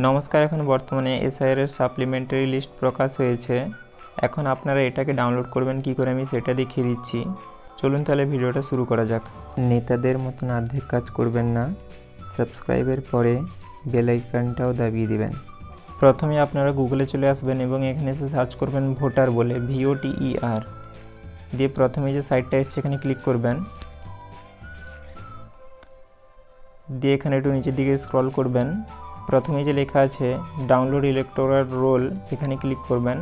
নমস্কার, এখন বর্তমানে এসআইআর এর সাপ্লিমেন্টারি লিস্ট প্রকাশ হয়েছে। এখন আপনারা এটাকে ডাউনলোড করবেন কি করে আমি সেটা দেখিয়ে দিচ্ছি। চলুন তাহলে ভিডিওটা শুরু করা যাক। নেতাদের মতন অর্ধেক কাজ করবেন না, সাবস্ক্রাইবের পরে বেল আইকনটাও দাবিয়ে দিবেন। প্রথমে আপনারা গুগলে চলে আসবেন এবং এখানে এসে সার্চ করবেন ভোটার বলে, VOTER দিয়ে প্রথমে যে সাইটটা এসছে এখানে ক্লিক করবেন। দিয়ে এখানে একটু নিচের দিকে স্ক্রল করবেন। প্রথমে যে লেখা আছে ডাউনলোড ইলেকটোরাল রোল এখানে ক্লিক করবেন।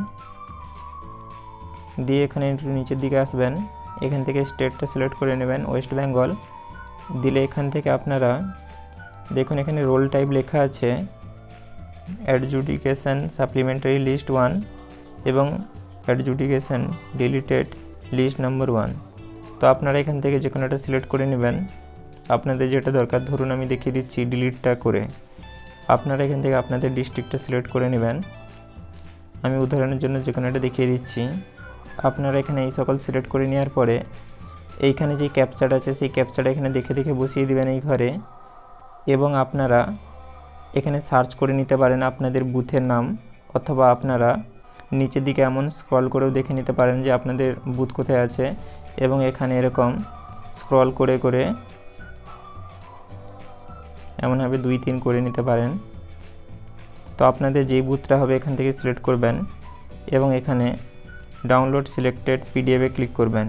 দিয়ে এখানে একটু নিচের দিকে আসবেন, এখান থেকে স্টেটটা সিলেক্ট করে নেবেন ওয়েস্ট বেঙ্গল। দিলে এখান থেকে আপনারা দেখুন এখানে রোল টাইপ লেখা আছে অ্যাডজুডিকেশন সাপ্লিমেন্টারি লিস্ট 1 এবং অ্যাডজুডিকেশন ডিলিটেড লিস্ট নাম্বার 1। তো আপনারা এখান থেকে যে কোনো একটা সিলেক্ট করে নেবেন, আপনাদের যেটা দরকার। ধরুন আমি দেখিয়ে দিচ্ছি ডিলিটটা করে। আপনারা এখান থেকে আপনাদের ডিস্ট্রিক্টটা সিলেক্ট করে নেবেন। আমি উদাহরণের জন্য যে কোনো একটা দেখিয়ে দিচ্ছি। আপনারা এখানে এই সকল সিলেক্ট করে নেওয়ার পরে এইখানে যে ক্যাপচাটা আছে সেই ক্যাপচাটা এখানে দেখে দেখে বসিয়ে দিবেন এই ঘরে। এবং আপনারা এখানে সার্চ করে নিতে পারেন আপনাদের বুথের নাম, অথবা আপনারা নিচের দিকে এমন স্ক্রল করেও দেখে নিতে পারেন যে আপনাদের বুথ কোথায় আছে। এবং এখানে এরকম স্ক্রল করে করে এমনভাবে 2-3 করে নিতে পারেন। তো আপনাদের যেই বুথটা হবে এখান থেকে সিলেক্ট করবেন এবং এখানে ডাউনলোড সিলেক্টেড পিডিএফে ক্লিক করবেন।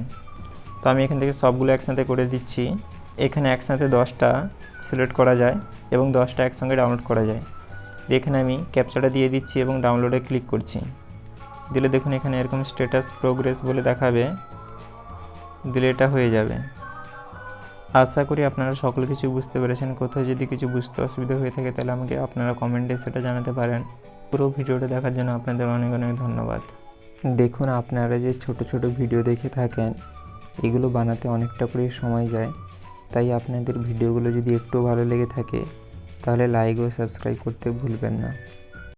তো আমি এখান থেকে সবগুলো একসাথে করে দিচ্ছি। এখানে একসাথে 10টা সিলেক্ট করা যায় এবং 10টা একসঙ্গে ডাউনলোড করা যায়। এখানে আমি ক্যাপচাটা দিয়ে দিচ্ছি এবং ডাউনলোডে ক্লিক করছি। দিলে দেখুন এখানে এরকম স্ট্যাটাস প্রোগ্রেস বলে দেখাবে। দিলে এটা হয়ে যাবে। আশা করি আপনারা সকল কিছু বুঝতে পেরেছেন। কোথাও যদি কিছু বুঝতে অসুবিধা হয়ে থাকে তাহলে আমাকে আপনারা কমেন্টে সেটা জানাতে পারেন। পুরো ভিডিওটা দেখার জন্য আপনাদের অনেক অনেক ধন্যবাদ। দেখুন আপনারা যে ছোট ছোট ভিডিও দেখে থাকেন, এগুলো বানাতে অনেকটা করে সময় যায়। তাই আপনাদের ভিডিওগুলো যদি একটু ভালো লেগে থাকে তাহলে লাইক ও সাবস্ক্রাইব করতে ভুলবেন না।